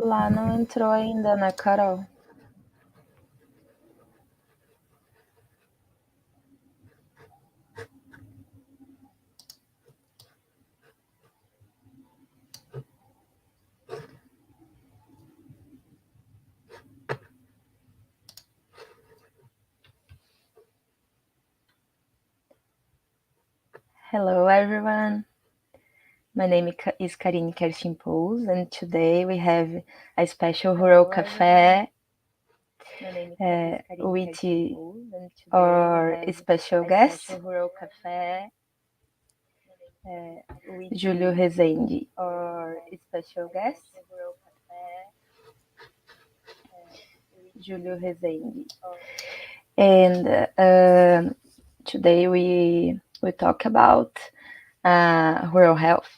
Lá não entrou ainda, né, Carol? Hello, everyone. My name is Karine Kerstin-Pouls, and today we have a special Rural Café with our special guest, Júlio Rezende. And today we talk about rural health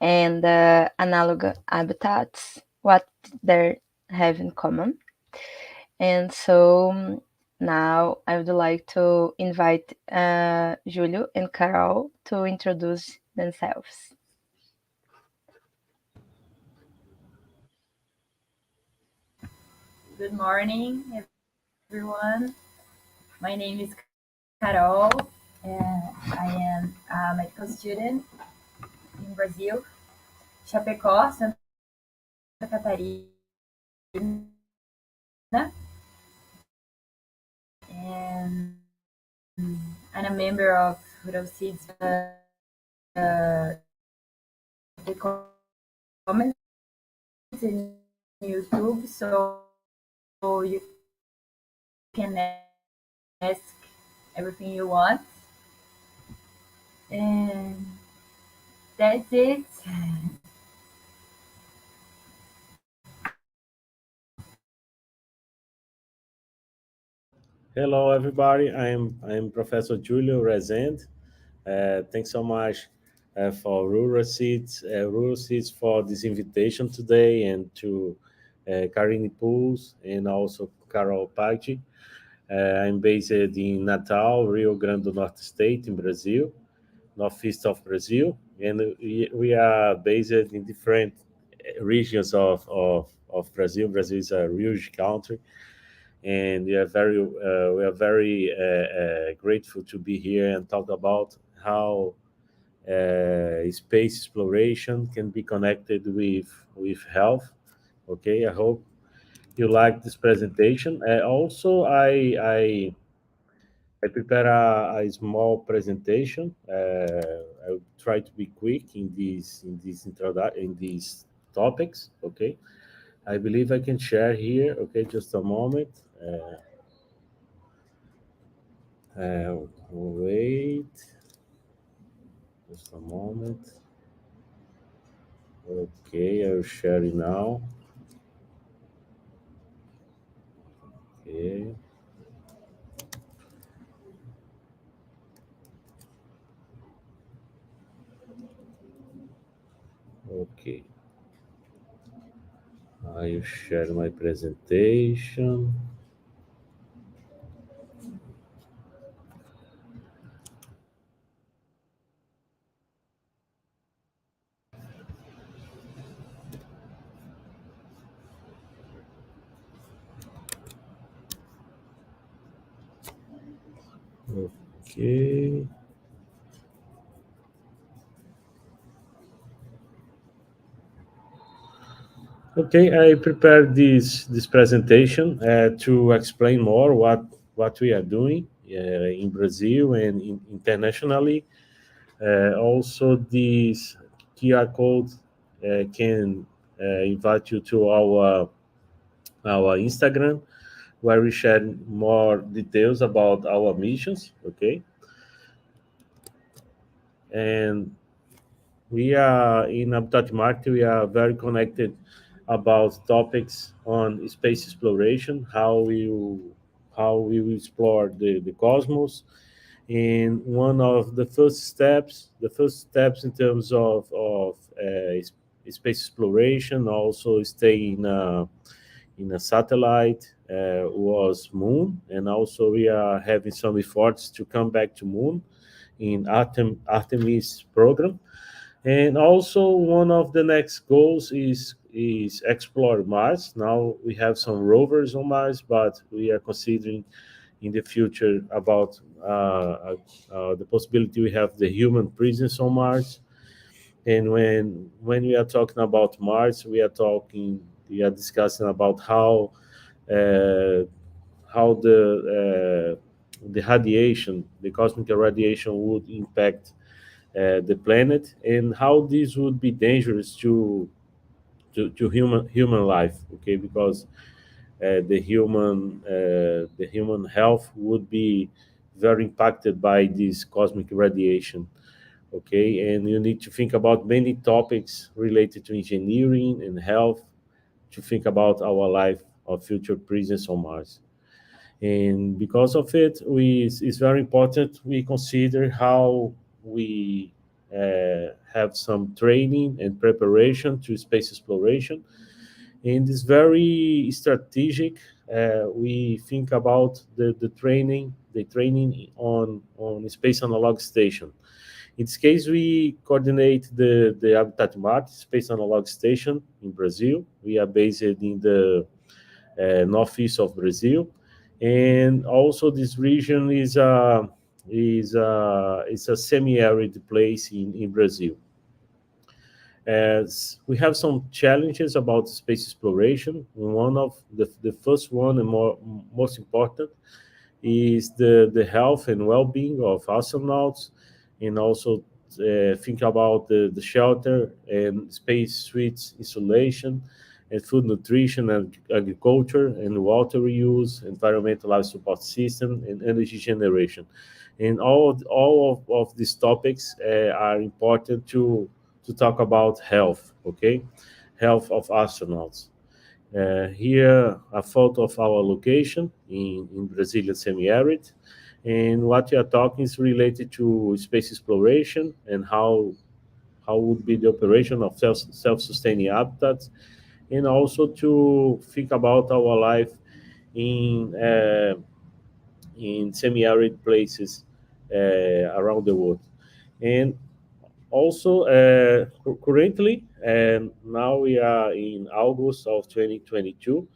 and analog habitats, what they have in common. And so now I would like to invite Júlio and Carol to introduce themselves. Good morning, everyone. My name is Carol, and I am a medical student in Brazil, Chapecó, Santa Catarina, and I'm a member of Rural Seeds, the comments in YouTube, so you can ask everything you want. And that's it. Hello, everybody. I'm Professor Julio Rezende. Thanks so much for Rural Seeds for this invitation today, and to Karine Pools and also Carol Paggi. I'm based in Natal, Rio Grande do Norte State in Brazil, northeast of Brazil, and we are based in different regions of Brazil. Brazil is a huge country, and we are very grateful to be here and talk about how space exploration can be connected with health. Okay, I hope you like this presentation. Also, I prepare a small presentation. I will try to be quick in these topics. Okay, I believe I can share here. Okay, just a moment. Wait, just a moment. Okay, I'll share it now. Okay. Okay. I'll share my presentation. Okay. Okay, I prepared this presentation to explain more what we are doing in Brazil and internationally. Also, this QR code can invite you to our Instagram, where we share more details about our missions. Okay, and we are in Habitat Market. We are very connected about topics on space exploration, how we will explore the cosmos. And one of the first steps in terms of space exploration, also stay in a satellite, was Moon, and also we are having some efforts to come back to Moon in Artemis program. And also one of the next goals is explore Mars. Now we have some rovers on Mars, but we are considering in the future about the possibility we have the human presence on Mars. And when we are talking about Mars, we are discussing about uh, how the radiation, the cosmic radiation, would impact the planet, and how this would be dangerous to human life. Okay, because the human health would be very impacted by this cosmic radiation. Okay, and you need to think about many topics related to engineering and health to think about our life of future presence on Mars. And because of it, it's very important we consider how we have some training and preparation to space exploration. And it's very strategic. We think about the training on space analog station. In this case, we coordinate the Habitat Marte Space Analog Station in Brazil. We are based in the northeast of Brazil, and also this region is a semi-arid place in Brazil. As we have some challenges about space exploration. One of the first one and most important is the health and well-being of astronauts, and also think about the shelter and space suites installation, and food nutrition and agriculture and water reuse, environmental life support system, and energy generation. And all of these topics are important to talk about health. Okay, health of astronauts. Here, a photo of our location in Brazilian semi-arid. And what you are talking is related to space exploration and how would be the operation of self-sustaining habitats, and also to think about our life in uh, in semi-arid places around the world. And also, currently, and now we are in August of 2022,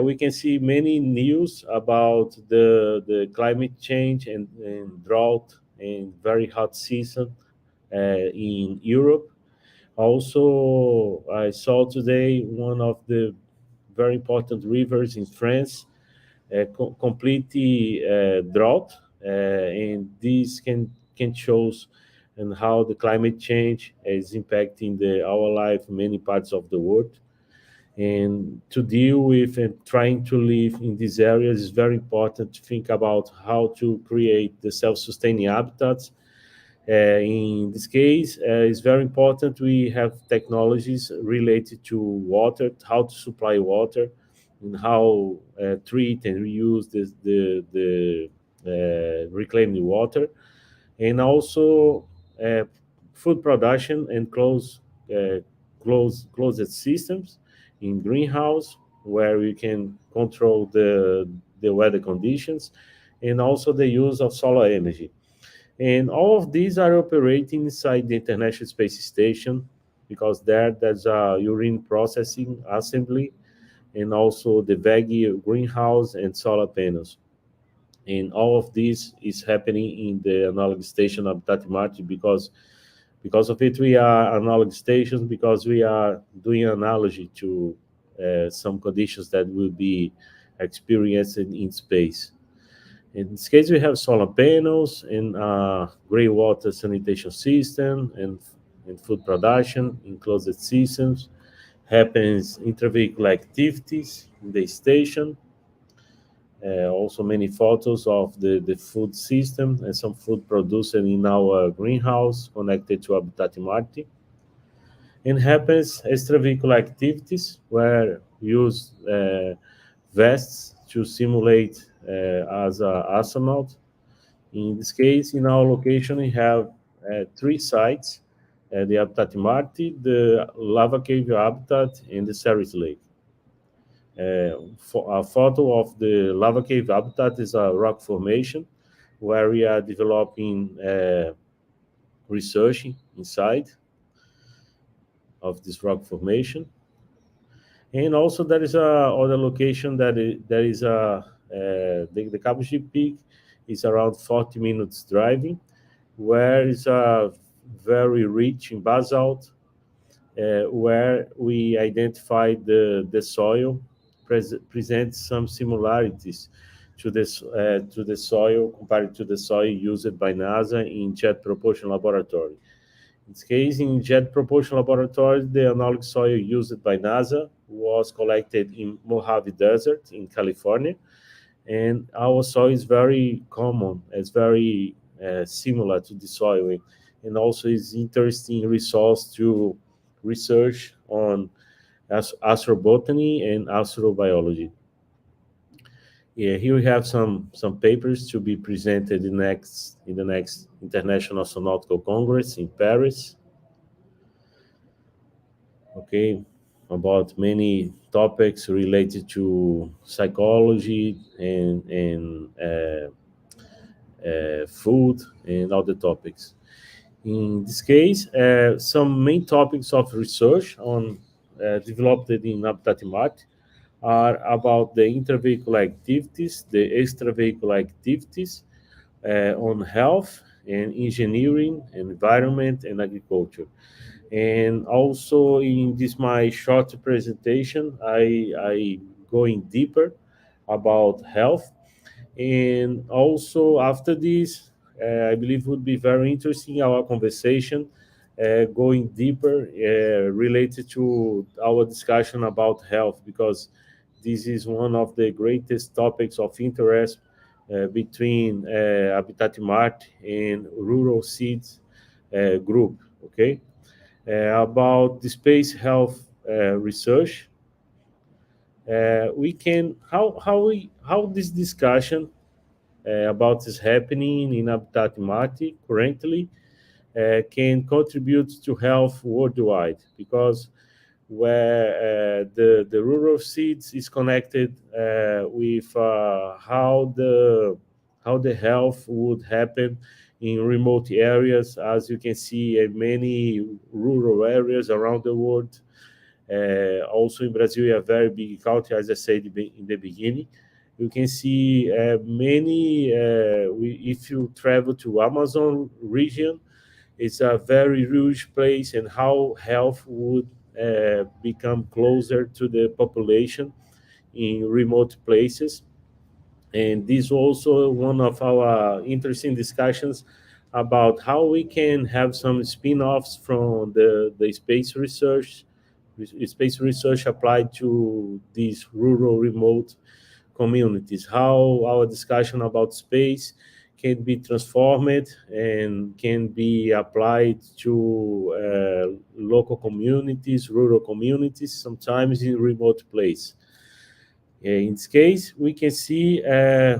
we can see many news about the climate change and drought and very hot season in Europe. Also, I saw today one of the very important rivers in France completely drought, and this can shows and how the climate change is impacting our life in many parts of the world. And to deal with and trying to live in these areas is very important to think about how to create the self-sustaining habitats. In this case, it's very important we have technologies related to water, how to supply water, and how treat and reuse the reclaimed water, and also uh, food production and closed systems in greenhouse where we can control the weather conditions, and also the use of solar energy. And all of these are operating inside the International Space Station, because there's a urine processing assembly, and also the VEG greenhouse and solar panels. And all of this is happening in the analog station of Tatimati, because of it we are analog stations, because we are doing analogy to some conditions that will be experienced in space. In this case, we have solar panels and gray water sanitation system and food production in closed systems. Happens intravehicular activities in the station. Also, many photos of the food system and some food produced in our greenhouse connected to Habitat Marte. And happens extravehicular activities where we use vests to simulate as an astronaut. In this case, in our location, we have three sites: the Habitat Marte, the Lava Cave Habitat, and the Ceres Lake. For a photo of the Lava Cave Habitat is a rock formation where we are developing research inside of this rock formation. And also there is a other location there is a the Cabuchi Peak is around 40 minutes driving, where is a very rich in basalt, where we identified the soil presents some similarities to the soil compared to the soil used by NASA in Jet Propulsion Laboratory. In this case, in Jet Propulsion Laboratory, the analog soil used by NASA was collected in Mojave Desert in California, and our soil is very common. It's very similar to the soil, and also is interesting resource to research on astrobotany and astrobiology. Yeah, here we have some papers to be presented in the next International Astronautical Congress in Paris. Okay, about many topics related to psychology and food and other topics. In this case, some main topics of research on developed in Habitat Mart are about the intravehicular activities, the extravehicular activities on health and engineering, environment, and agriculture. And also in this my short presentation, I going deeper about health, and also after this, I believe would be very interesting our conversation, going deeper related to our discussion about health, because this is one of the greatest topics of interest between Habitat Mart and Rural Seeds group. Okay, about the space health research. We can how this discussion about is happening in Habitat Mati currently can contribute to health worldwide, because where the rural seeds is connected with how the health would happen in remote areas, as you can see in many rural areas around the world. Also in Brazil, a very big country, as I said in the beginning. You can see many. If you travel to Amazon region, it's a very huge place, and how health would become closer to the population in remote places. And this also one of our interesting discussions about how we can have some spin-offs from the space research applied to these rural remote communities, how our discussion about space can be transformed and can be applied to local communities, rural communities, sometimes in remote place. In this case, we can see uh,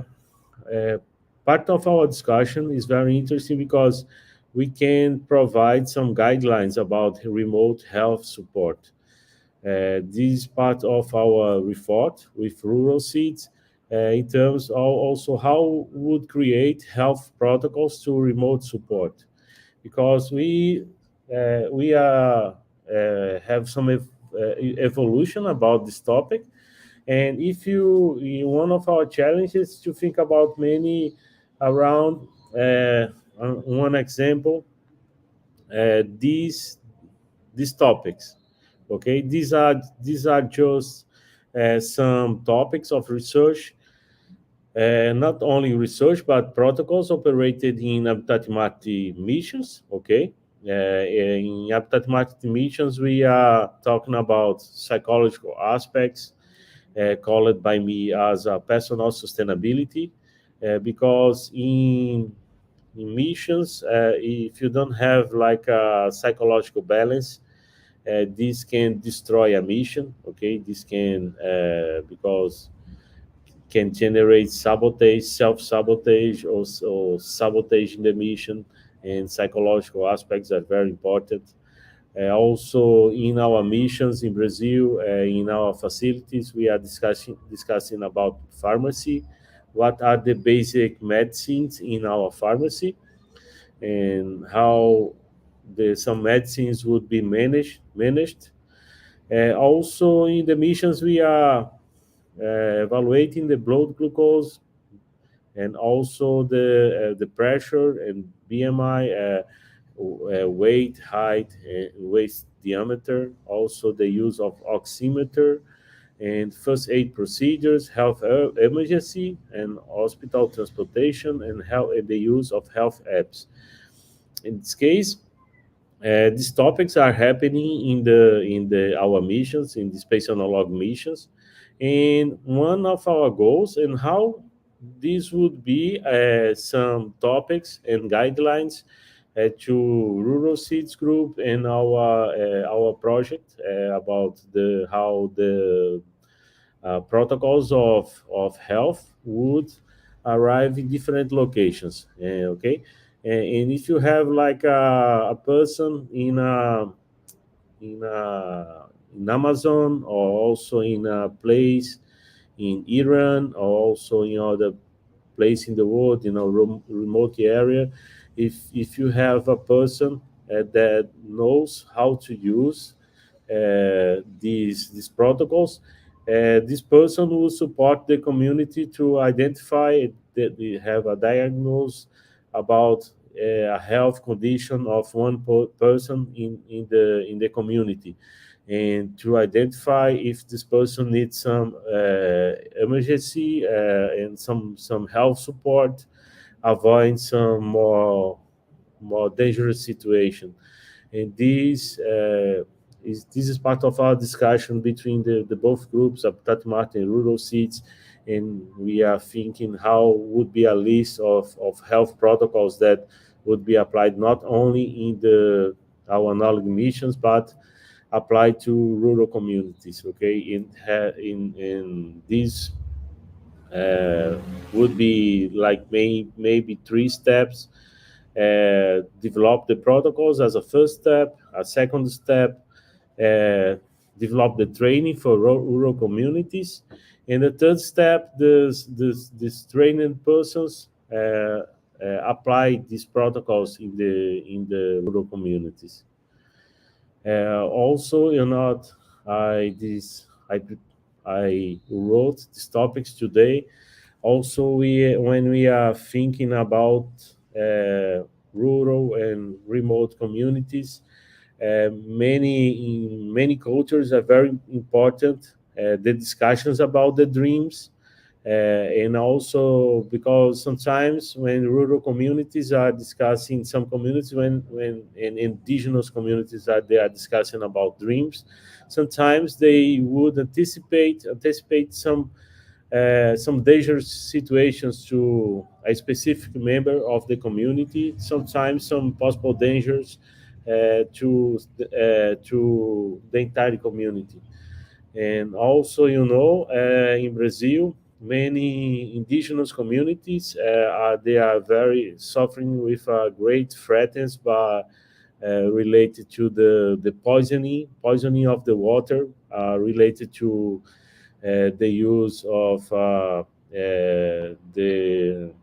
part of our discussion is very interesting because we can provide some guidelines about remote health support. This is part of our report with rural seeds in terms of also how would create health protocols to remote support, because we are have some evolution about this topic. And if you one of our challenges to think about many around one example, these topics. Okay, these are just some topics of research, not only research but protocols operated in Habitat Mati missions. Okay, in Habitat Mati missions, we are talking about psychological aspects, called by me as a personal sustainability, because in missions, if you don't have like a psychological balance, this can destroy a mission. Okay, this can because can generate sabotage, self-sabotage, or sabotage in the mission, and psychological aspects are very important. Also, in our missions in Brazil, in our facilities, we are discussing about pharmacy. What are the basic medicines in our pharmacy, and how some medicines would be managed. Also, in the missions, we are evaluating the blood glucose and also the pressure and BMI, weight, height, waist diameter. Also, the use of oximeter and first aid procedures, health emergency and hospital transportation, and the use of health apps. In this case, these topics are happening in the our missions, in the space analog missions, and one of our goals and how these would be some topics and guidelines to rural seeds group and our project about the how the protocols of health would arrive in different locations. Okay, and if you have like a person in Amazon or also in a place in Iran or also in other place in the world, remote area, if you have a person that knows how to use these protocols. This person will support the community to identify that they have a diagnosis about a health condition of one person in the community, and to identify if this person needs some emergency and some health support, avoid some more dangerous situation. And this is part of our discussion between the both groups, Habitat Martin and Rural Seeds, and we are thinking how would be a list of health protocols that would be applied not only in the our knowledge missions but applied to rural communities. Okay, in these would be like maybe three steps. Develop the protocols as a first step. A second step, uh, develop the training for rural communities. And the third step, this training persons apply these protocols in the rural communities. Also, I this I wrote these topics today. Also, we when we are thinking about rural and remote communities, in many cultures are very important. The discussions about the dreams, and also because sometimes when rural communities are discussing, some communities when and indigenous communities are they are discussing about dreams, sometimes they would anticipate some dangerous situations to a specific member of the community, sometimes some possible dangers to the entire community. And also, in Brazil, many indigenous communities they are very suffering with great threats, but related to the poisoning of the water, related to the use of uh, the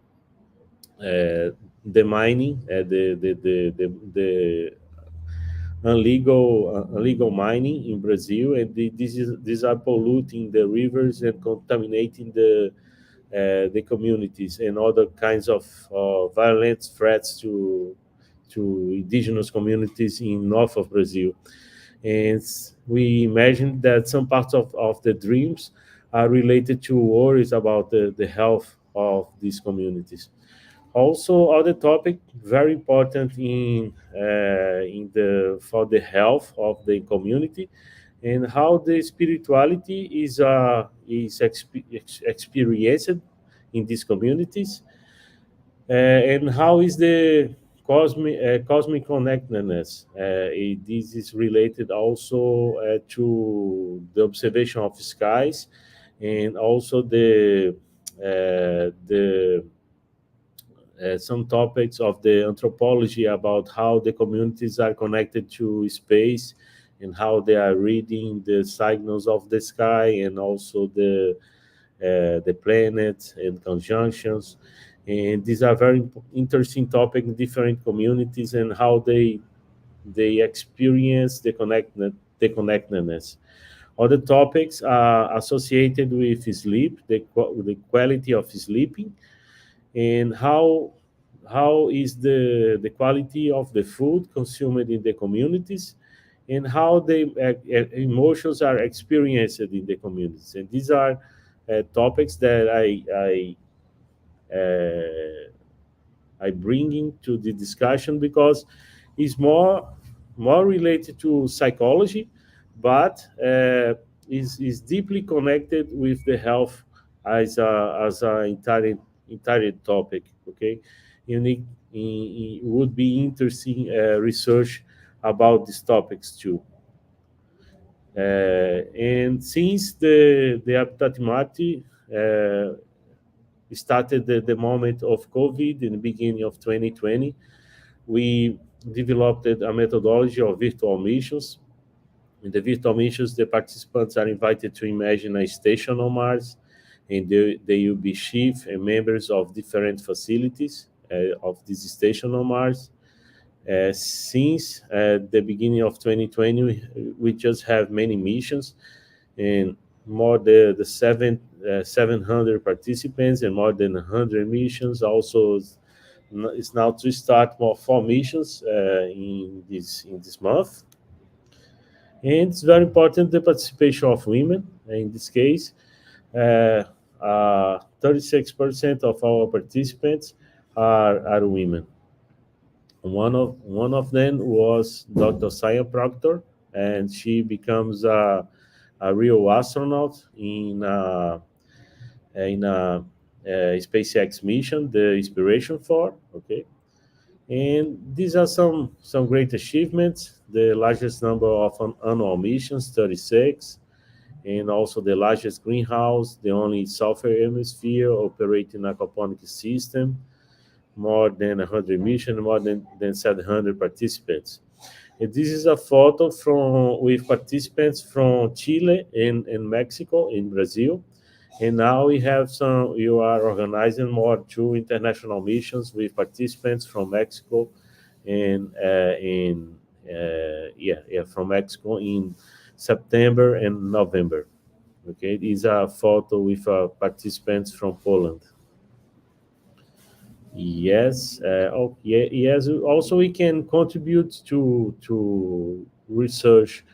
mining, the illegal mining in Brazil, and these are polluting the rivers and contaminating the communities and other kinds of violent threats to indigenous communities in north of Brazil. And we imagine that some parts of the dreams are related to worries about the health of these communities. Also, other topic very important in the for the health of the community, and how the spirituality is experienced in these communities, and how is the cosmic connectedness. This is related also to the observation of skies, and also the some topics of the anthropology about how the communities are connected to space and how they are reading the signals of the sky and also the planets and conjunctions. And these are very interesting topics in different communities and how they experience the connectedness. Other topics are associated with sleep, the quality of sleeping, and how is the quality of the food consumed in the communities, and how the emotions are experienced in the communities. And these are topics that uh, I bring into the discussion because it's more related to psychology, but is deeply connected with the health as a entire topic. Okay, unique. It would be interesting research about these topics too. And since the Habitat Mati started the moment of COVID in the beginning of 2020, we developed a methodology of virtual missions. In the virtual missions, the participants are invited to imagine a station on Mars, and they will be chief and members of different facilities of this station on Mars. Since the beginning of 2020, we just have many missions, and more the 700 participants and more than 100 missions. Also, it's now to start more 4 missions in this month. And it's very important the participation of women. In this case, 36% of our participants are women. One of them was Dr. Saya Proctor, and she becomes a real astronaut in a SpaceX mission, the Inspiration 4. Okay, and these are some great achievements. The largest number of annual missions, 36, and also the largest greenhouse, the only southern hemisphere operating aquaponics system, more than 100 missions, more than 700 participants. And this is a photo from with participants from Chile and Mexico in Brazil. And now we have some. You are organizing more 2 international missions with participants from Mexico and from Mexico in September and November. Okay, these are photo with participants from Poland. Yes. Oh, yeah, yes. Also, we can contribute to research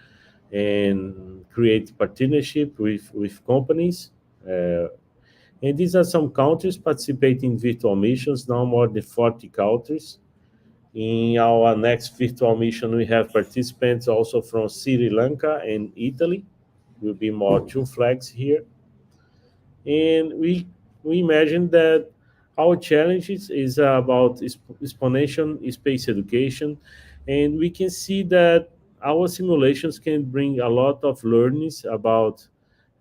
and create partnership with companies. Uh, and these are some countries participating in virtual missions. Now more than 40 countries. In our next virtual mission, we have participants also from Sri Lanka and Italy. Will be more 2 flags here, and we imagine that our challenges is about exponential space education, and we can see that our simulations can bring a lot of learnings about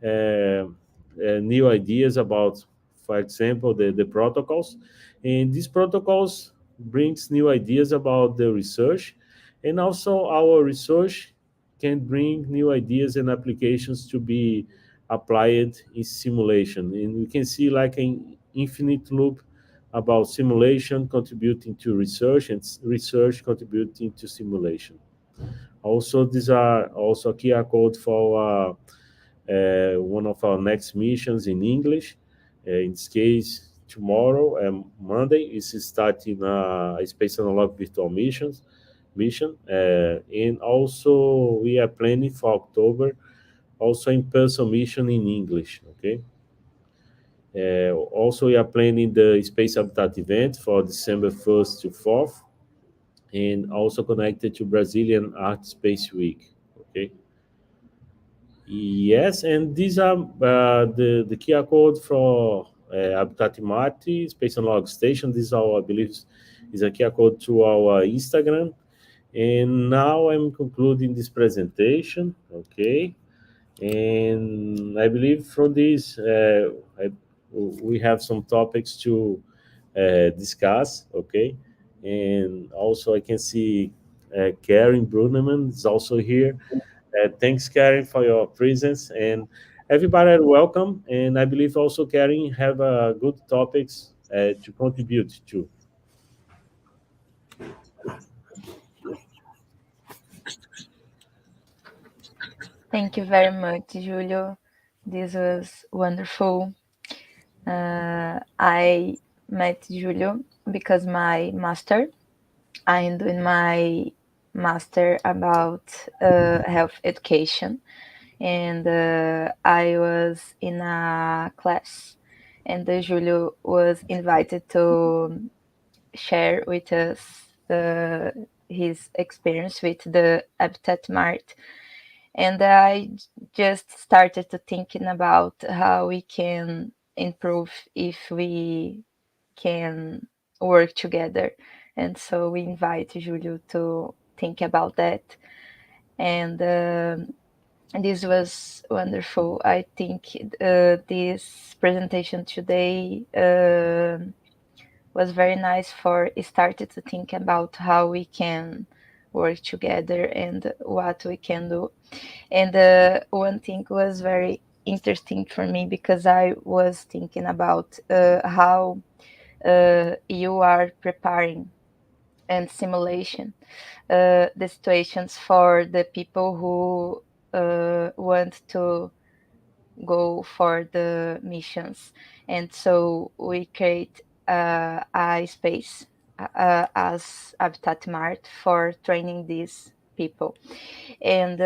new ideas about, for example, the protocols, and these protocols brings new ideas about the research, and also our research can bring new ideas and applications to be applied in simulation. And we can see like an infinite loop about simulation contributing to research and research contributing to simulation. Also, these are also QR code for one of our next missions in English. In this case, tomorrow and Monday is starting a space analog virtual mission, and also we are planning for October also in-person mission in English. Okay. Also, we are planning the Space Habitat event for December 1st to 4th, and also connected to Brazilian Art Space Week. Okay. Yes, and these are the QR code for Habitat Marte Space and Log Station. This is our, I believe, is a QR code to our Instagram. And now I'm concluding this presentation. Okay. And I believe from this, we have some topics to discuss. Okay. And also, I can see Karen Bruneman is also here. Thanks, Karen, for your presence, and everybody are welcome. And I believe also Karen have good topics to contribute to. Thank you very much, Julio. This was wonderful. I met Julio because my master, I'm doing my master about health education, and I was in a class, and Julio was invited to share with us his experience with the Habitat Mart, and I just started to thinking about how we can improve if we can work together. And so we invite Julio to think about that. And this was wonderful. I think this presentation today was very nice for started to think about how we can work together and what we can do. And one thing was very interesting for me because I was thinking about how you are preparing and simulation the situations for the people who want to go for the missions. And so we create a space as Habitat Mart for training these people. And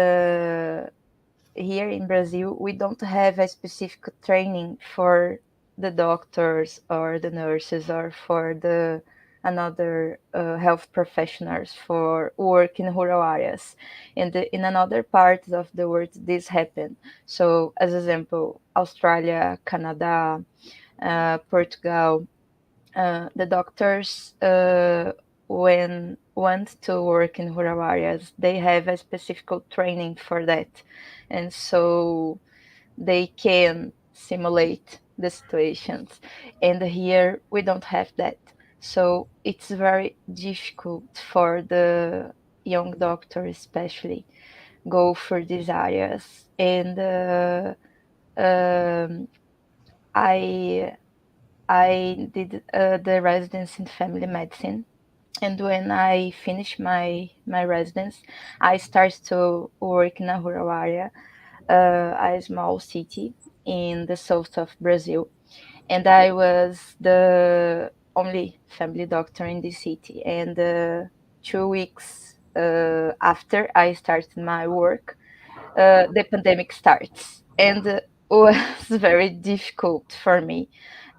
here in Brazil, we don't have a specific training for the doctors or the nurses or for the another health professionals for work in rural areas. And in another parts of the world, this happen. So, as example, Australia, Canada, Portugal, the doctors when want to work in rural areas, they have a specific training for that, and so they can simulate the situations. And here we don't have that, so it's very difficult for the young doctor, especially, go for these areas. And um, I I did the residence in family medicine, and when I finished my residence, I started to work in a rural area, a small city in the south of Brazil, and I was the only family doctor in the city. And 2 weeks after I started my work, the pandemic starts, and was very difficult for me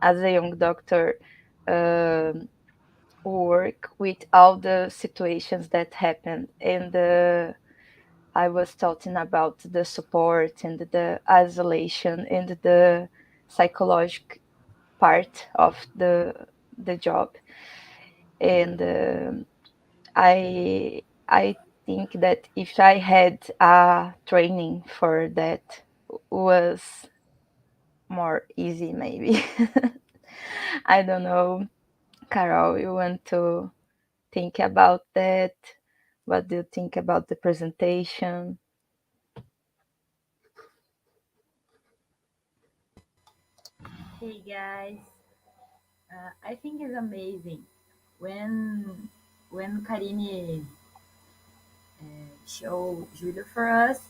as a young doctor. Um Work with all the situations that happened, and I was talking about the support and the isolation and the psychological part of the job. And I think that if I had a training for that, was more easy, maybe. I don't know, Carol, you want to think about that? What do you think about the presentation? Hey guys, I think it's amazing when Karine showed Julia for us.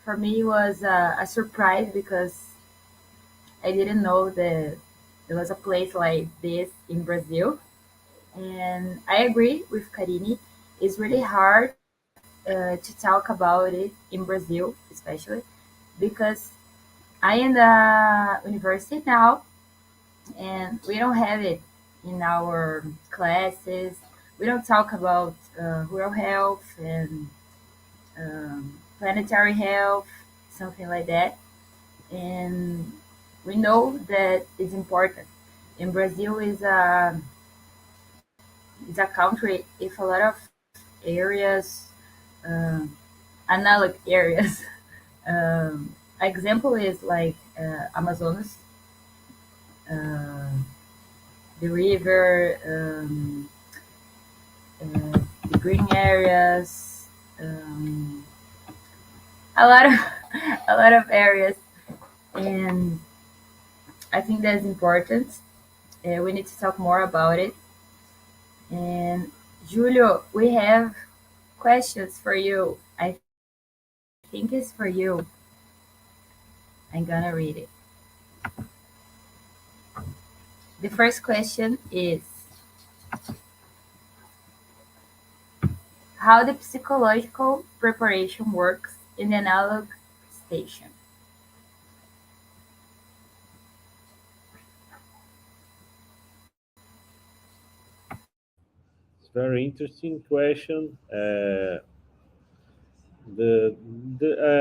For me, it was a surprise because I didn't know that there was a place like this in Brazil. And I agree with Karine. It's really hard to talk about it in Brazil, especially because I am in the university now, and we don't have it in our classes. We don't talk about rural health and planetary health, something like that. And we know that it's important. And Brazil is a country with a lot of areas, uh, analog areas. Example is like Amazonas, uh, the river, the green areas, a lot of a lot of areas, and I think that's important. We need to talk more about it. And Julio, we have Questions for you. I think it's for you. I'm gonna read it. The first question is how the psychological preparation works in the analog station. It's very interesting question. The,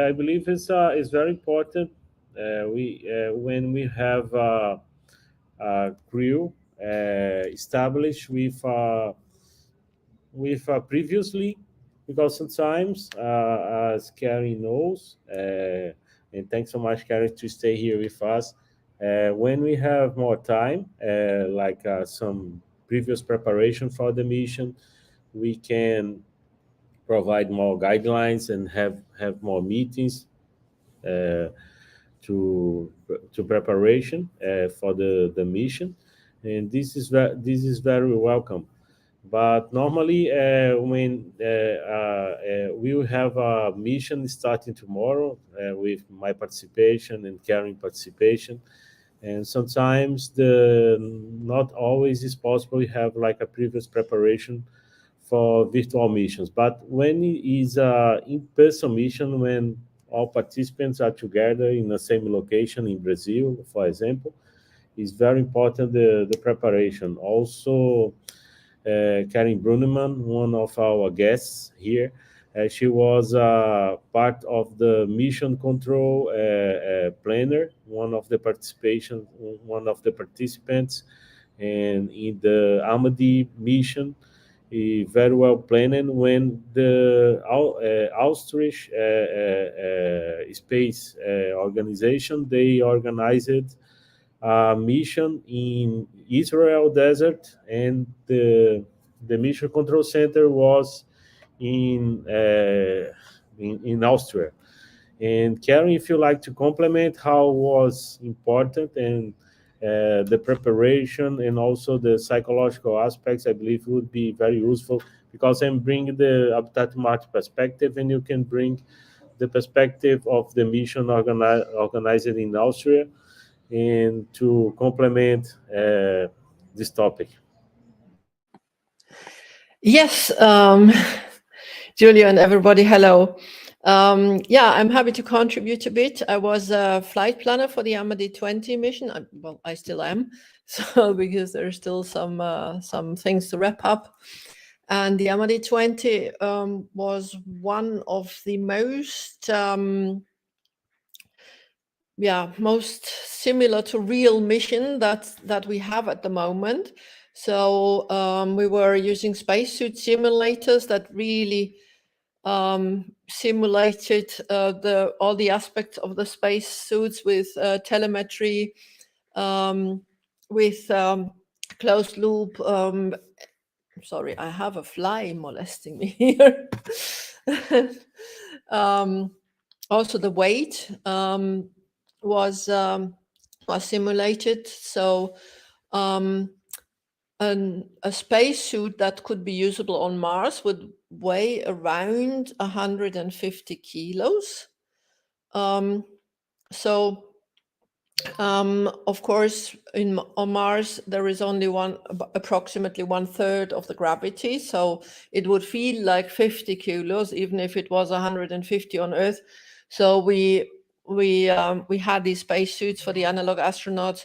I believe it's very important. We When we have a crew established with previously, because sometimes, as Karen knows, and thanks so much, Karen, to stay here with us. When we have more time, like some previous preparation for the mission, we can provide more guidelines and have more meetings uh, to preparation for the mission, and this is very welcome. But normally, when we will have a mission starting tomorrow with my participation and Karen participation, and sometimes the not always is possible to have like a previous preparation for virtual missions. But when it is a in-person mission, when all participants are together in the same location in Brazil, for example, is very important the preparation. Also, Karin Brunemann, one of our guests here, she was part of the mission control planner, one of the participants, and in the Amadi mission, very well planned when the Austrian space organization they organized mission in Israel desert, and the mission control center was in in Austria. And Karen, if you like to complement how was important and the preparation and also the psychological aspects, I believe would be very useful, because I'm bringing the Habitat Mart perspective, and you can bring the perspective of the mission organized in Austria, and to complement this topic. Yes, Julia and everybody, hello. Yeah, I'm happy to contribute a bit. I was a flight planner for the Amadi 20 mission. Well, I still am, so because there's still some things to wrap up. And the Amadi 20 was one of the most similar to real mission that we have at the moment. So we were using spacesuit simulators that really simulated all the aspects of the spacesuits with telemetry, with closed loop. Sorry, I have a fly molesting me here. um, Also, the weight was simulated. So a spacesuit that could be usable on Mars would weigh around 150 kilos. So of course, on Mars, there is only approximately 1/3 of the gravity. So it would feel like 50 kilos, even if it was 150 on Earth. So we had these spacesuits for the analog astronauts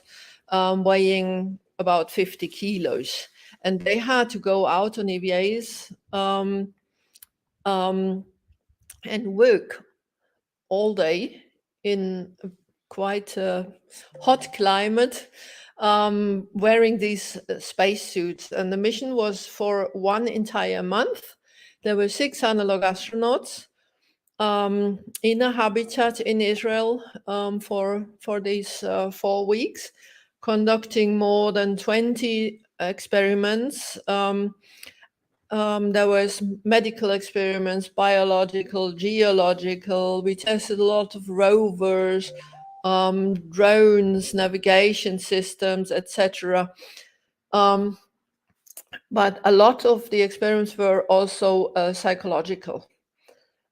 weighing about 50 kilos. And they had to go out on EVAs and work all day in quite a hot climate, wearing these spacesuits. And the mission was for one entire month. There were 6 analog astronauts in a habitat in Israel for these 4 weeks, conducting more than 20 experiments. There was medical experiments, biological, geological. We tested a lot of rovers, drones, navigation systems, etc. but a lot of the experiments were also psychological.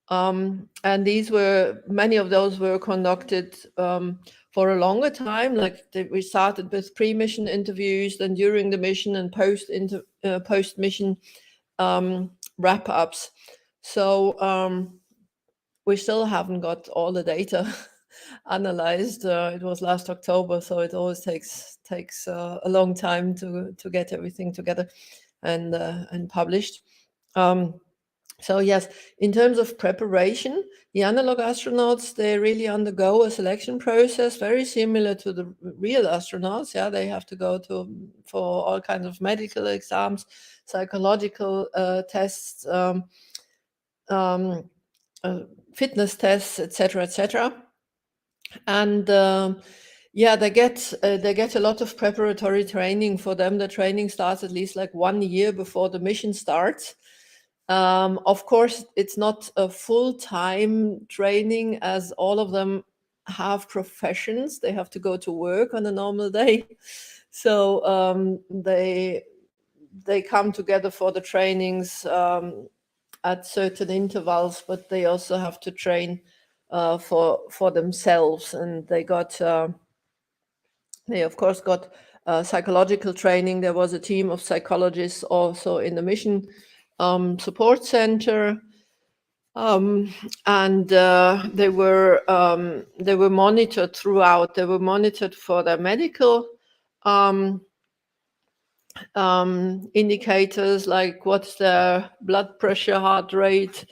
And these were, many of those were conducted for a longer time. Like we started with pre-mission interviews, then during the mission and post-mission wrap-ups. So we still haven't got all the data analyzed. It was last October, so it always takes a long time to get everything together and published. So yes, in terms of preparation, the analog astronauts, they really undergo a selection process very similar to the real astronauts. Yeah, they have to go to for all kinds of medical exams, psychological tests, um, uh, fitness tests, etc., etc. And yeah, they get a lot of preparatory training. For them, the training starts at least like 1 year before the mission starts. Of course, it's not a full-time training, as all of them have professions. They have to go to work on a normal day. So they come together for the trainings at certain intervals, but they also have to train for themselves. And they of course got psychological training. There was a team of psychologists also in the mission support center, and they were monitored throughout. They were monitored for their medical um, indicators, like what's their blood pressure, heart rate,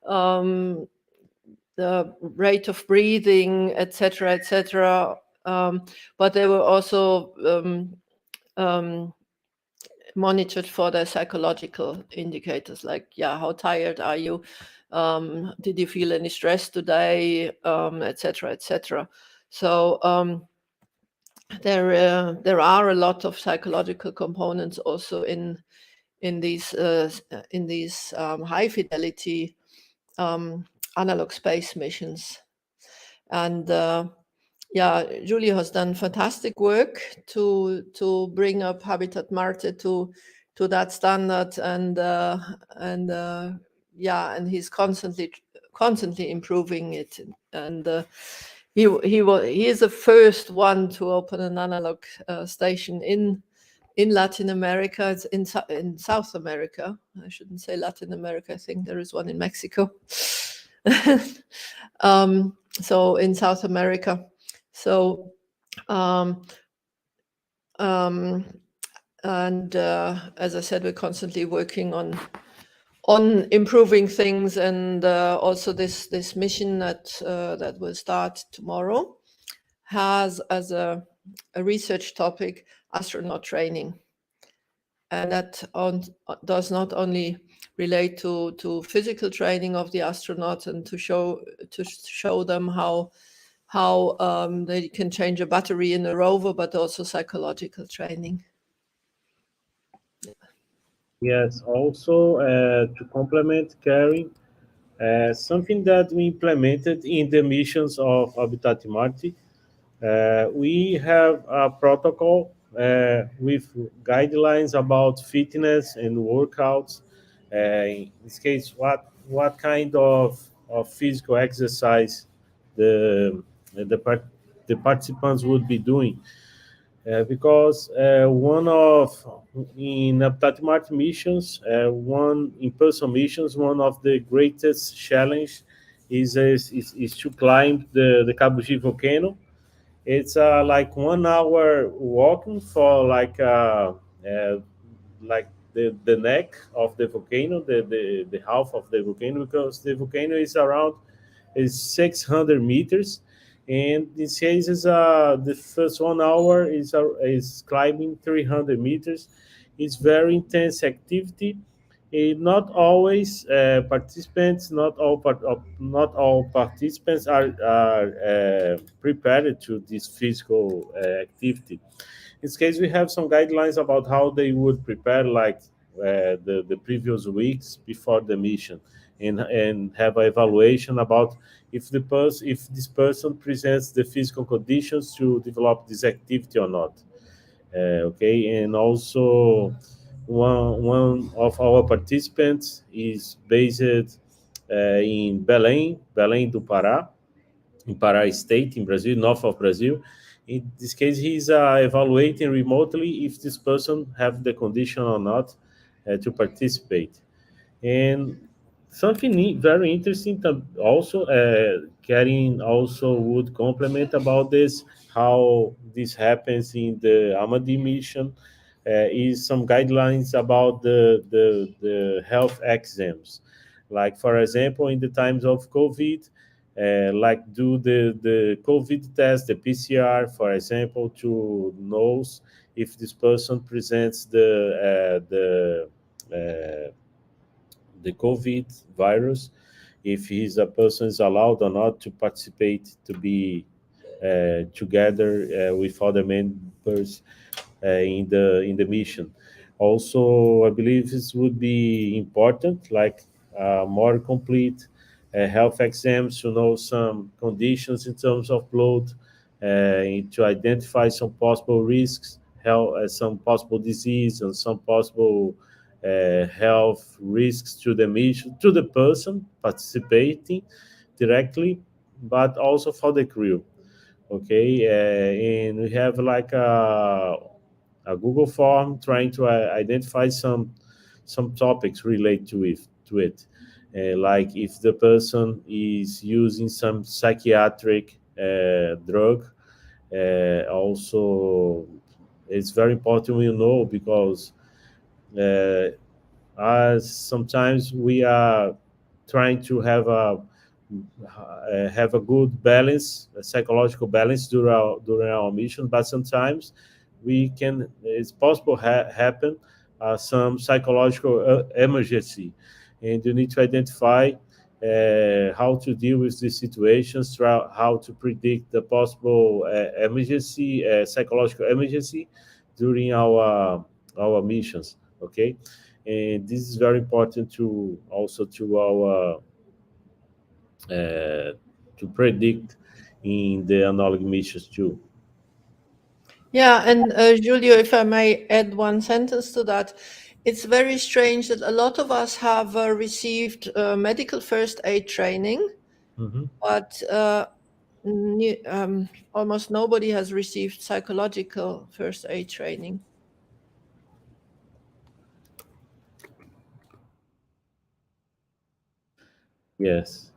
the rate of breathing, etc., etc. But they were also monitored for their psychological indicators, like, yeah, how tired are you? Did you feel any stress today? Etc., etc. So there are a lot of psychological components also in these high fidelity analog space missions. And yeah, Julia has done fantastic work to bring up Habitat Marte to that standard, and yeah, and he's constantly improving it. And he is the first one to open an analog station in Latin America. It's in South America. I shouldn't say Latin America. I think there is one in Mexico. So in South America. So and as I said, we're constantly working on improving things, and also this mission that will start tomorrow has as a research topic astronaut training, and that does not only relate to physical training of the astronauts and to show them how they can change a battery in a rover, but also psychological training. Yes, also to complement Karen, something that we implemented in the missions of Habitat Marte, we have a protocol with guidelines about fitness and workouts. In this case, what kind of physical exercise the the, part, the participants would be doing, because one of in Aptat missions, one in-person missions, one of the greatest challenge is to climb the Cabugi volcano. It's like 1 hour walking for like the neck of the volcano, the half of the volcano, because the volcano is around is 600 meters. And this case is the first 1 hour is climbing 300 meters. It's very intense activity. Not always participants, not all participants are prepared to this physical activity. In this case, we have some guidelines about how they would prepare, like the previous weeks before the mission, and have an evaluation about if this person presents the physical conditions to develop this activity or not. Okay, and also one of our participants is based in Belém do Pará, in Pará State, in Brazil, north of Brazil. In this case, he's evaluating remotely if this person have the condition or not to participate. And something very interesting also, Karen also would complement about this, how this happens in the Amadi mission, is some guidelines about the health exams. Like, for example, in the times of COVID, like do the COVID test, the PCR, for example, to knows if this person presents the COVID virus, if he's a person is allowed or not to participate, to be together with other members in the mission. Also, I believe this would be important, like more complete health exams to know some conditions in terms of blood, to identify some possible risks, some possible disease, and some possible health risks to the mission, to the person participating directly, but also for the crew. Okay, and we have like a Google form trying to identify some topics related to it, like if the person is using some psychiatric drug. Also, it's very important we know because uh, as sometimes we are trying to have a good balance, a psychological balance during our mission, but sometimes we can it's possible happen some psychological emergency, and you need to identify how to deal with these situations, how to predict the possible emergency, psychological emergency during our missions. Okay, and this is very important to also to our uh, to predict in the analog missions too. Yeah, and Julio, if I may add one sentence to that, it's very strange that a lot of us have received medical first aid training, Hmm. but almost nobody has received psychological first aid training. Yes,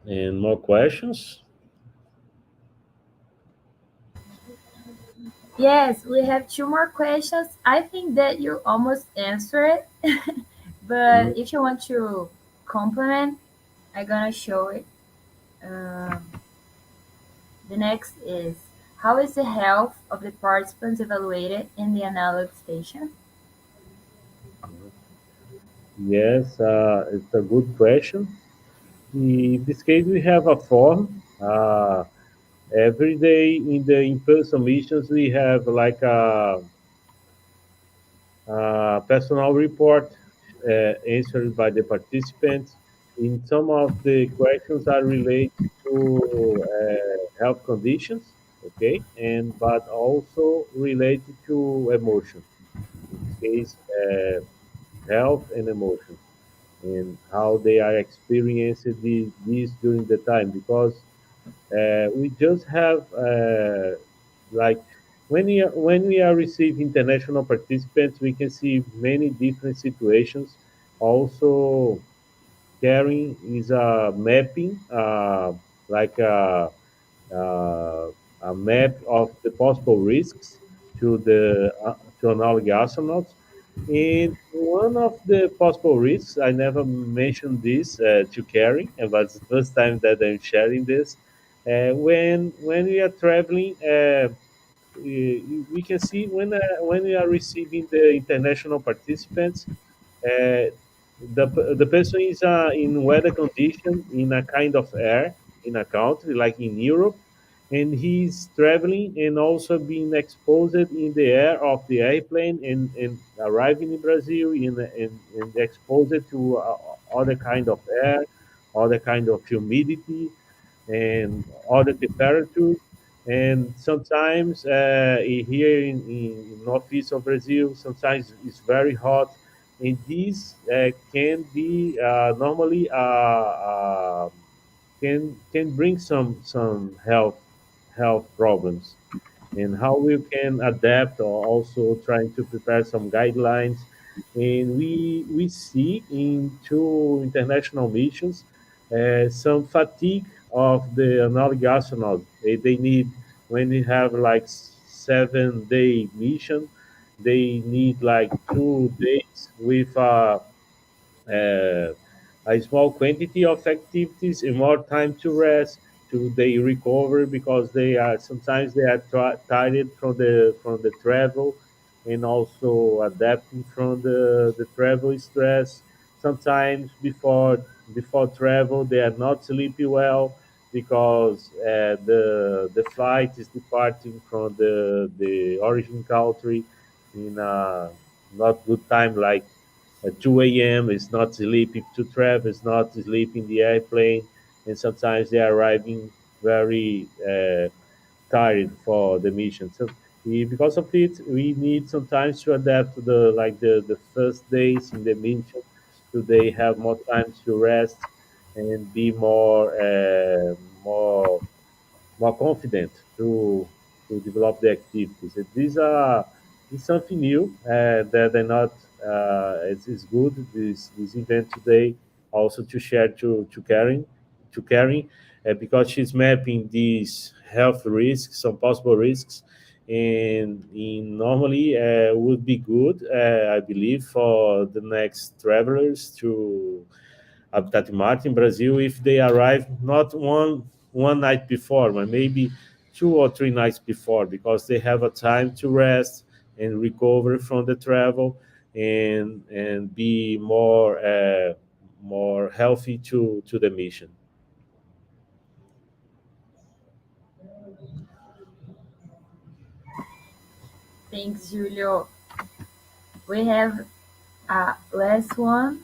and more questions. Yes, we have two more questions. I think that you almost answered it, Mhm. but if you want to complement, I'm gonna show it. Um, the next is, how is the health of the participants evaluated in the analog station? Yes, it's a good question. In this case, we have a form. Every day in the in-person missions, we have like a personal report answered by the participants. In some of the questions are related to health conditions, okay, and but also related to emotion. In this case, health and emotion, and how they are experiencing these during the time, because we just have like when we are receiving international participants, we can see many different situations. Also, carrying is a mapping, like uh, a map of the possible risks to the to analog astronauts. And one of the possible risks, I never mentioned this to Carrie, but it's the first time that I'm sharing this. When we are traveling, we can see when we are receiving the international participants, uh, the person is in weather condition in a kind of air in a country like in Europe, and he's traveling and also being exposed in the air of the airplane, and arriving in Brazil and exposed to other kind of air, other kind of humidity, and other temperatures. And sometimes here in northeast of Brazil, sometimes it's very hot, and this can be normally can bring some health problems, and how we can adapt, or also trying to prepare some guidelines. And we see in two international missions some fatigue of the analog astronaut. They need, when they have like 7 day mission, they need like 2 days with uh, a small quantity of activities and more time to rest, to they recover, because they are sometimes they are tired from the travel, and also adapting from the travel stress. Sometimes before travel they are not sleeping well, because the flight is departing from the origin country in a not good time, like at 2 a.m. It's not sleeping to travel, it's not sleeping in the airplane, and sometimes they are arriving very tired for the mission. So because of it, we need sometimes to adapt to the first days in the mission, so they have more time to rest and be more confident to develop the activities. And these are is something new that they're not. It's good this event today also to share to Karen, because she's mapping these health risks, some possible risks, and in normally would be good, I believe, for the next travelers to Habitat Marte in Brazil, if they arrive not one night before, but maybe 2 or 3 nights before, because they have a time to rest and recover from the travel, and be more healthy to the mission. Thanks, Julio. We have a last one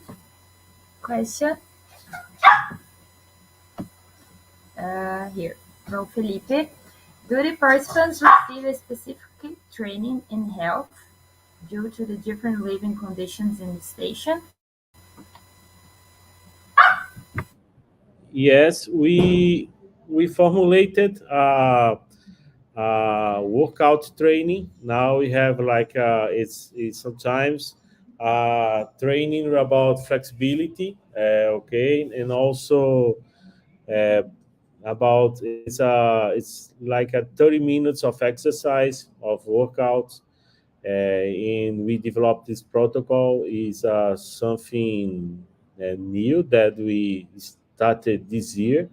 question here from Felipe. Do the participants receive a specific training in health due to the different living conditions in the station? Yes, we formulated workout training. Now we have like it's sometimes training about flexibility, okay, and also uh, about it's like a 30 minutes of exercise of workout, and we developed this protocol. Is something new that we started this year,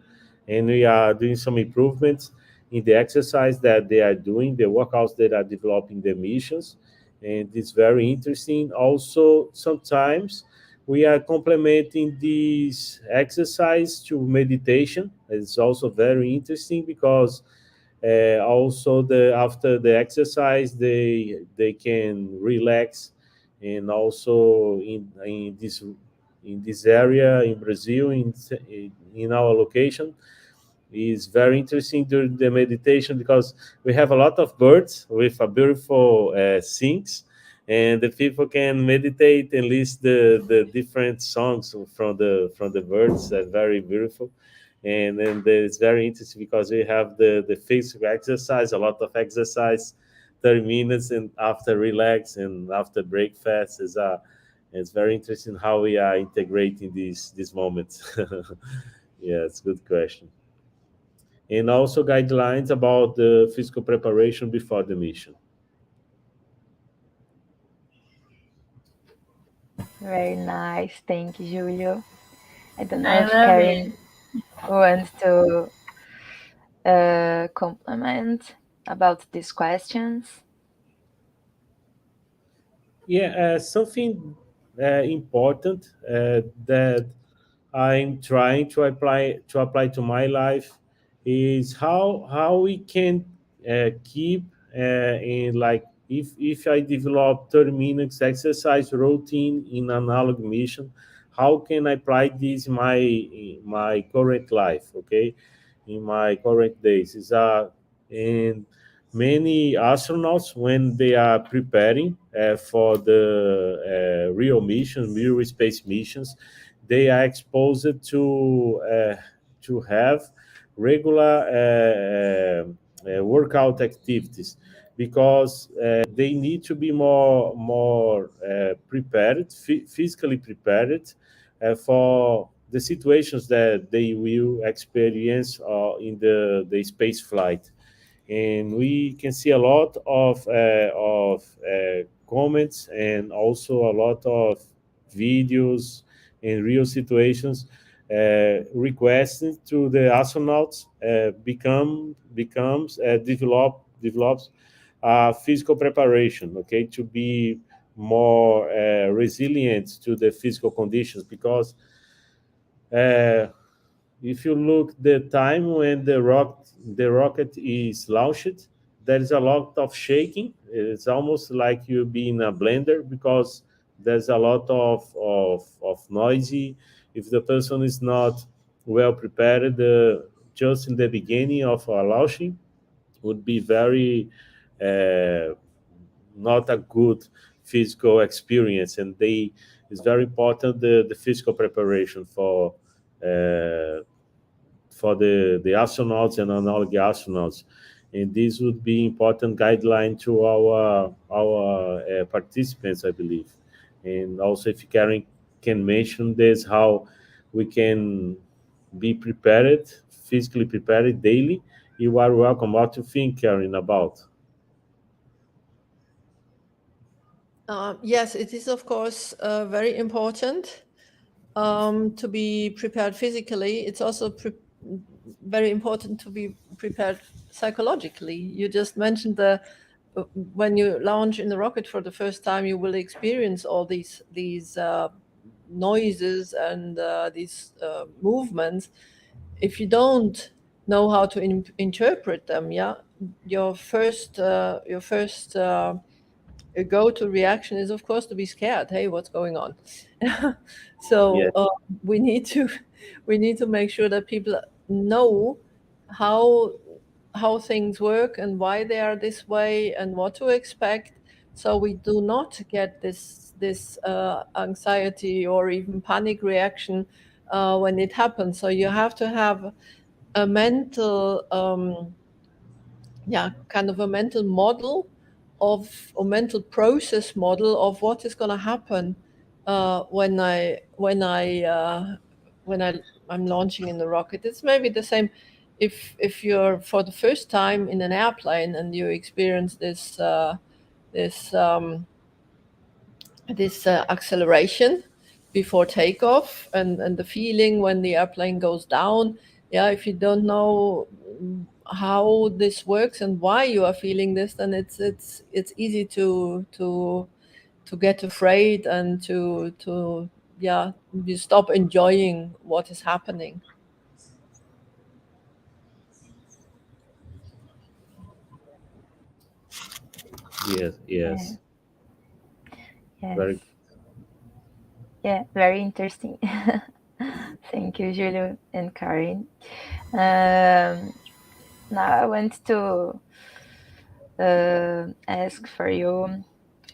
and we are doing some improvements in the exercise that they are doing, the workouts that are developing the missions, and it's very interesting. Also, sometimes we are complementing this exercise to meditation. It's also very interesting, because also the after the exercise they can relax. And also in this area in Brazil, in our location, is very interesting during the meditation, because we have a lot of birds with a beautiful sings, and the people can meditate and listen the different songs from the birds. That very beautiful. And then it's very interesting, because we have the physical exercise, a lot of exercise, 30 minutes, and after relax and after breakfast is it's very interesting how we are integrating these moments. Yeah, it's a good question. And also guidelines about the physical preparation before the mission. Very nice. Thank you, Julio. I don't know I if love it. Karen wants to compliment about these questions. Yeah, something important that I'm trying to apply to my life is how we can keep in like if I develop 30 minutes exercise routine in analog mission, how can I apply this in my current life? Okay, in my current days is And many astronauts, when they are preparing for the real space missions, they are exposed to have regular workout activities, because they need to be more prepared, physically prepared for the situations that they will experience in the space flight. And we can see a lot of comments, and also a lot of videos in real situations requesting to the astronauts becomes develops physical preparation, okay, to be more resilient to the physical conditions. Because uh, if you look the time when the rocket is launched, there is a lot of shaking. It's almost like you be in a blender, because there's a lot of noisy. If the person is not well prepared, just in the beginning of a launching, would be very uh, not a good physical experience. And they it's very important, the physical preparation uh, for the astronauts and non astronauts. And this would be important guideline to our participants, I believe. And also, if Karen can mention this, how we can be prepared, physically prepared daily, you are welcome. What to think, Karen, about? Yes, it is, of course, very important to be prepared physically. It's also very important to be prepared psychologically. You just mentioned when you launch in the rocket for the first time, you will experience all these noises and these movements. If you don't know how to interpret them, yeah, your first a go-to reaction is of course to be scared. Hey, what's going on? Yeah. so we need to we need to make sure that people know how how things work and why they are this way and what to expect, so we do not get this anxiety or even panic reaction when it happens. So you have to have a mental yeah, kind of a mental model of or mental process model of what is going to happen when I'm launching in the rocket. It's maybe the same if you're for the first time in an airplane and you experience this acceleration before takeoff and the feeling when the airplane goes down. Yeah, if you don't know how this works and why you are feeling this, then it's easy to get afraid and to yeah, you stop enjoying what is happening. Yes, Yeah. yes. Yes. Very. Yeah, very interesting. Thank you, Julio and Karin. Um, Now I want to ask for you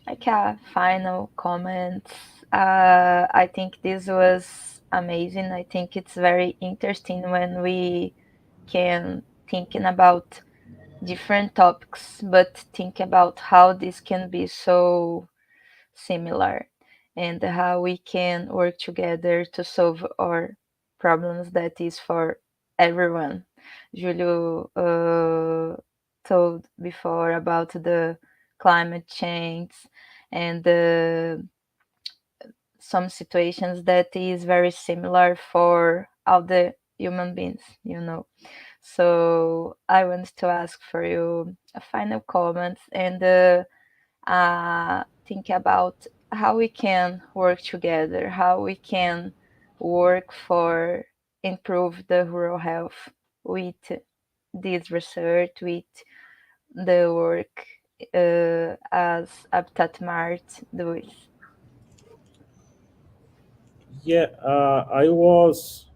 like a final comment. I think this was amazing. I think it's very interesting when we can thinking about different topics, but think about how this can be so similar and how we can work together to solve our problems that is for everyone. Julio told before about the climate change and some situations that is very similar for all the human beings, you know. So I want to ask for you a final comment and think about how we can work together, how we can work for improve the rural health with this research, with the work as Habitat Mart does. Yeah, I was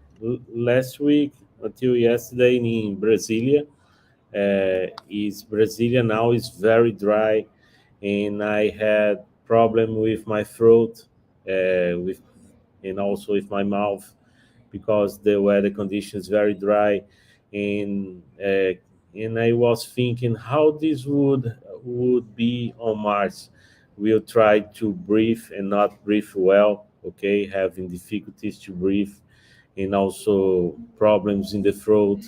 last week until yesterday in Brasilia, is Brasilia now is very dry, and I had problem with my throat, with and also with my mouth because the weather conditions very dry, and I was thinking how this would be on Mars. We'll try to breathe and not breathe well, okay, having difficulties to breathe, and also problems in the throat,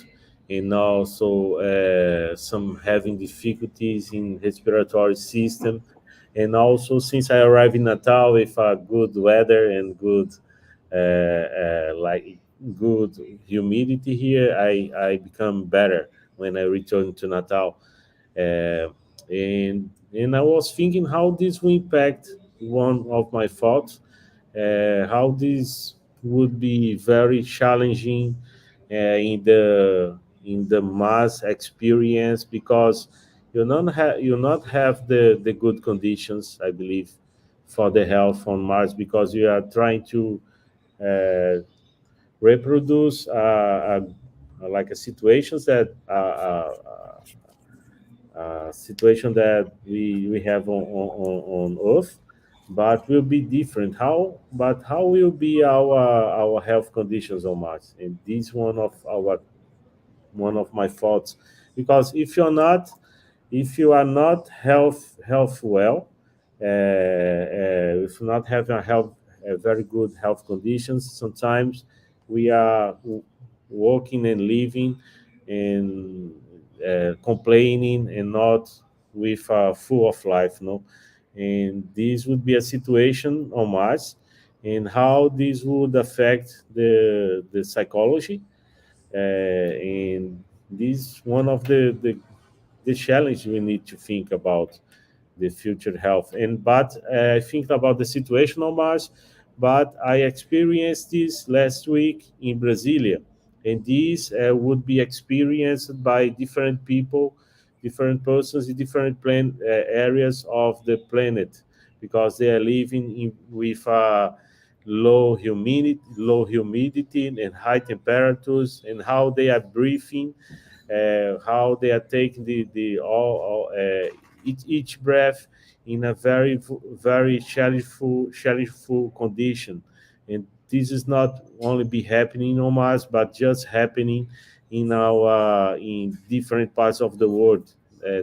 and also some having difficulties in respiratory system. And also, since I arrived in Natal with good weather and good like good humidity here, I become better when I return to Natal. uh, and I was thinking how this will impact one of my thoughts, how this would be very challenging in the mass experience, because you not have the good conditions, I believe, for the health on Mars, because you are trying to uh, reproduce like a situations that situation that we have on Earth, but will be different. How will be our health conditions on Mars? And this one of my thoughts, because if you are not health well, if not having a very good health conditions, sometimes we are working and living and complaining and not with full of life, no. And this would be a situation on Mars, and how this would affect the psychology, and this one of the challenge we need to think about the future health. And but I think about the situation on Mars, but I experienced this last week in Brasilia, and this would be experienced by different people, different persons in different areas of the planet, because they are living with low humidity and high temperatures, and how they are breathing, how they are taking all each breath in a very challengeful condition. And this is not only be happening on Mars, but just happening in different parts of the world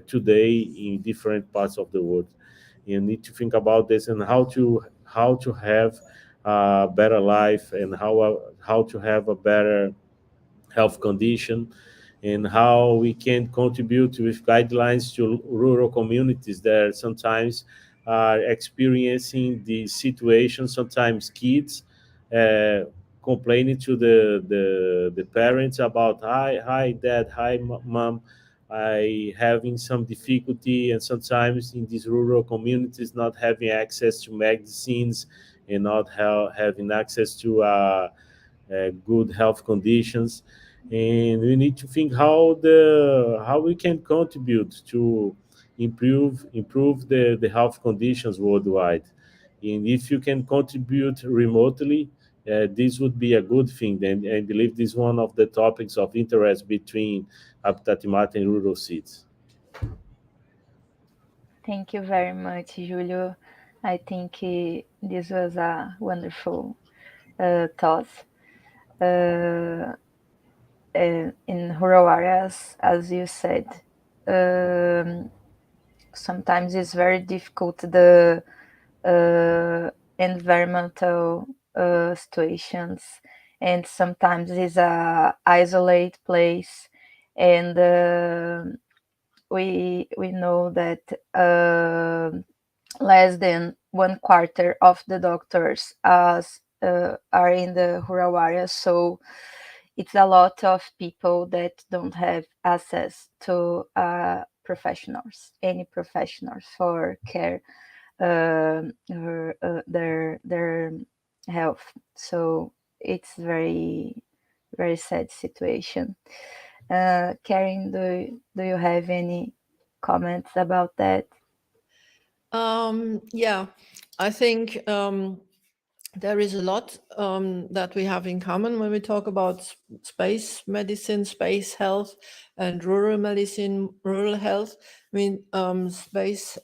today, in different parts of the world. You need to think about this, and how to have a better life, and how to have a better health condition, and how we can contribute with guidelines to rural communities that sometimes are experiencing the situation. Sometimes kids uh, complaining to the parents about, hi dad, hi mom, I having some difficulty, and sometimes in these rural communities not having access to medicines, and not having access to good health conditions. And we need to think how we can contribute to improve the health conditions worldwide. And if you can contribute remotely, this would be a good thing. And I believe this is one of the topics of interest between Habitat Mata and rural seeds. Thank you very much, Julio. I think this was a wonderful thought. Uh, in rural areas, as you said, um, sometimes it's very difficult, the environmental situations, and sometimes it's a isolate place, and we know that less than one quarter of the doctors are in the rural areas, so it's a lot of people that don't have access to any professionals for care, their health. So it's very sad situation. Karen, do you have any comments about that? Yeah, I think there is a lot that we have in common when we talk about space medicine, space health, and rural medicine, rural health. I mean, space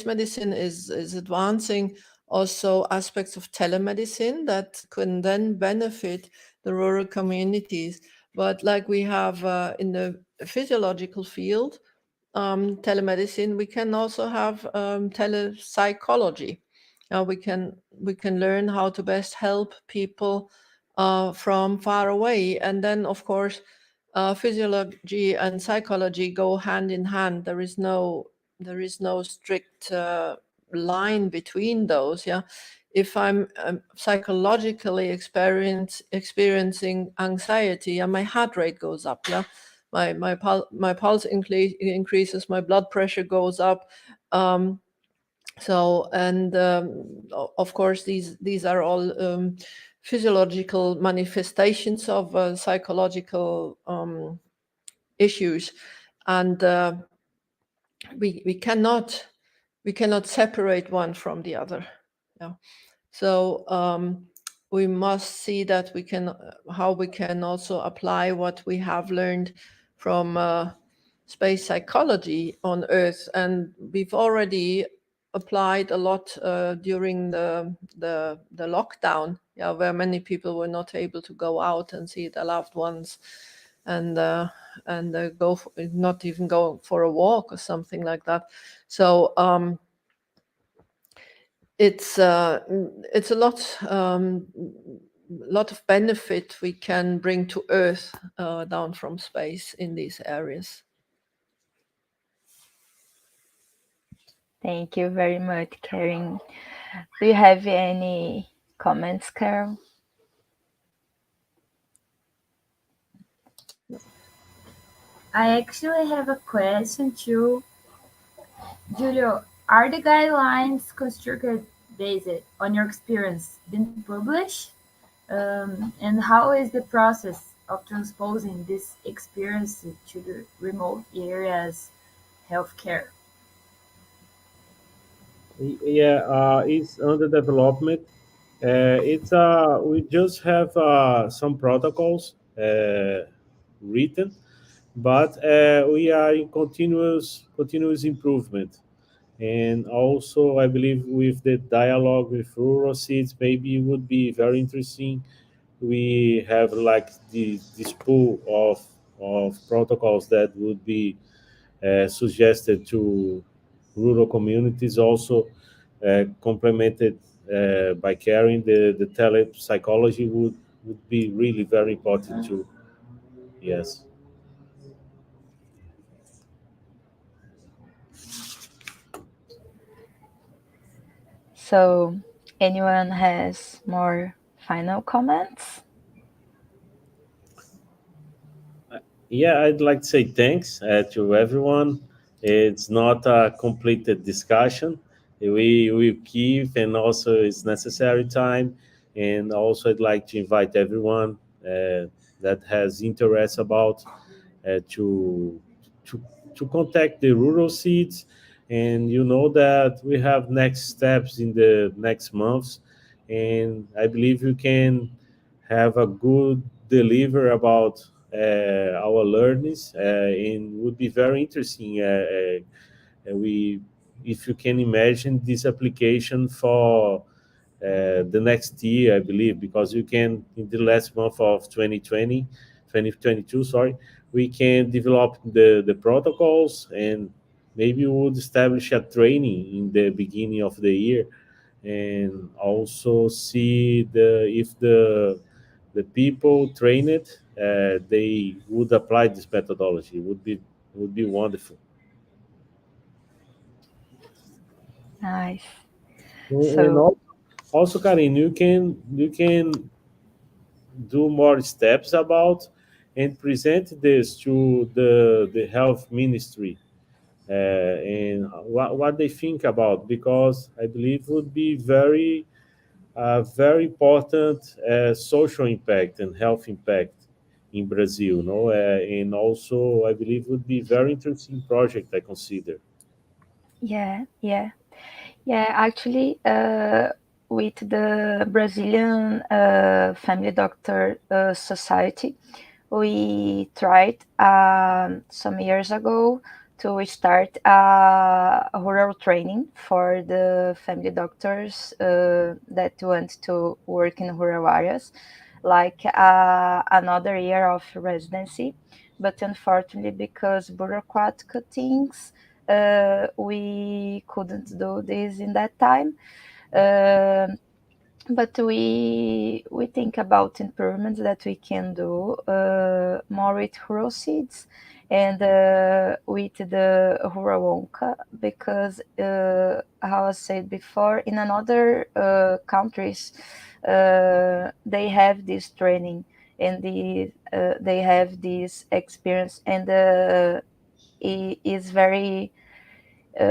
medicine is advancing also aspects of telemedicine that can then benefit the rural communities. But like we have in the physiological field, telemedicine, we can also have telepsychology. We can learn how to best help people from far away, and then of course, physiology and psychology go hand in hand. There is no strict line between those. Yeah, if I'm psychologically experiencing anxiety, and my heart rate goes up. Yeah, my pulse increases, my blood pressure goes up. So and of course, these are all physiological manifestations of psychological issues, and we cannot separate one from the other. Yeah. So we must see that we can how we can also apply what we have learned from space psychology on Earth, and we've already applied a lot during the lockdown, yeah, where many people were not able to go out and see their loved ones, and not even go for a walk or something like that. So it's a lot of benefit we can bring to Earth down from space in these areas. Thank you very much, Karen. Do you have any comments, Carol? I actually have a question too. Julio, are the guidelines constructed based on your experience been published? And how is the process of transposing this experience to the remote areas healthcare? Yeah, it's under development. We just have some protocols written, but we are in continuous improvement. And also, I believe with the dialogue with rural seeds, maybe it would be very interesting. We have like this pool of protocols that would be suggested to rural communities, also complemented by caring. The telepsychology would be really very important too. Yes. So, anyone has more final comments? Yeah, I'd like to say thanks to everyone. It's not a completed discussion. We keep, and also it's necessary time. And also, I'd like to invite everyone that has interest about uh, to to to contact the rural seeds. And you know that we have next steps in the next months, and I believe you can have a good deliver about our learnings, and would be very interesting. We, if you can imagine this application for the next year, I believe, because you can, in the last month of 2022, sorry, we can develop the protocols, and maybe we would establish a training in the beginning of the year, and also see if the people train it, they would apply this methodology. It would be wonderful. Nice. And So, also, Karin, you can do more steps about and present this to the health ministry, and what they think about, because I believe would be very important social impact and health impact in Brazil, no, and also I believe would be very interesting project, I consider. yeah, yeah. Yeah, actually, with the Brazilian Family Doctor Society, we tried some years ago to start a rural training for the family doctors that want to work in rural areas, like another year of residency. But unfortunately, because bureaucratic things, we couldn't do this in that time. Um but we think about improvements that we can do more with rural seeds and with the rural onca, because how I said before, in another countries they have this training and they have this experience, and it is very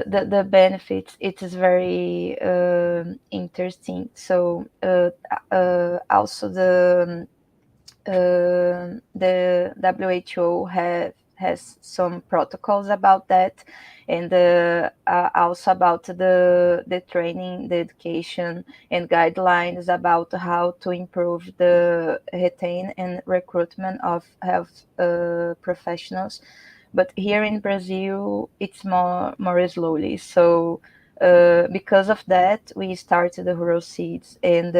the benefits, it is very interesting. So also the WHO has some protocols about that, and also about the training, the education, and guidelines about how to improve the retain and recruitment of health professionals. But here in Brazil, it's more slowly. So because of that, we started the rural seeds and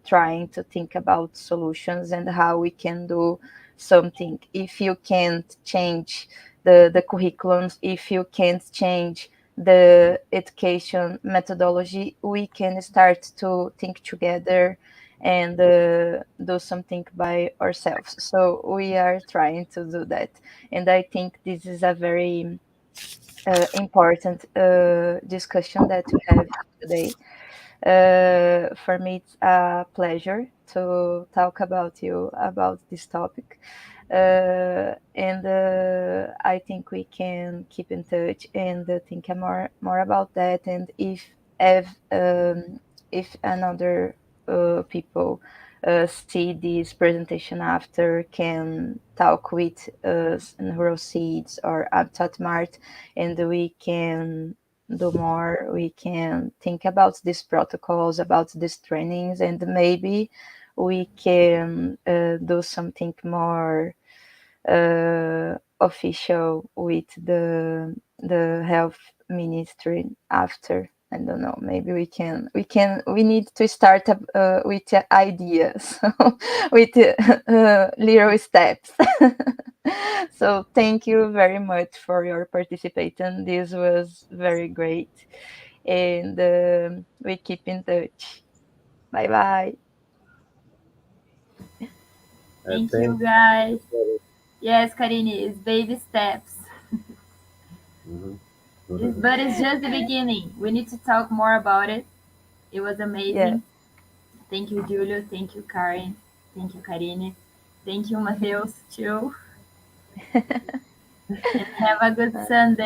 trying to think about solutions and how we can do something. If you can't change the curriculums, if you can't change the education methodology, we can start to think together and do something by ourselves. So we are trying to do that, and I think this is a very important discussion that we have today. For me, it's a pleasure to talk about you about this topic. And I think we can keep in touch and think more about that. And if another people see this presentation after, can talk with us in Neuroseeds or Habitat Mart, and we can do more. We can think about these protocols, about these trainings, and maybe we can do something more official with the health ministry after. I don't know. Maybe we need to start with ideas, with little steps. So thank you very much for your participation. This was very great, and we keep in touch. Bye bye. Thank you, Thank guys. you. Yes, Karine, it's baby steps. Mhm. But it's just the beginning. We need to talk more about it. It was Yeah. amazing. Thank you, Julio. Thank you, Karen. Thank you, Karine. Thank you, Mateus, too. And have a good Sunday.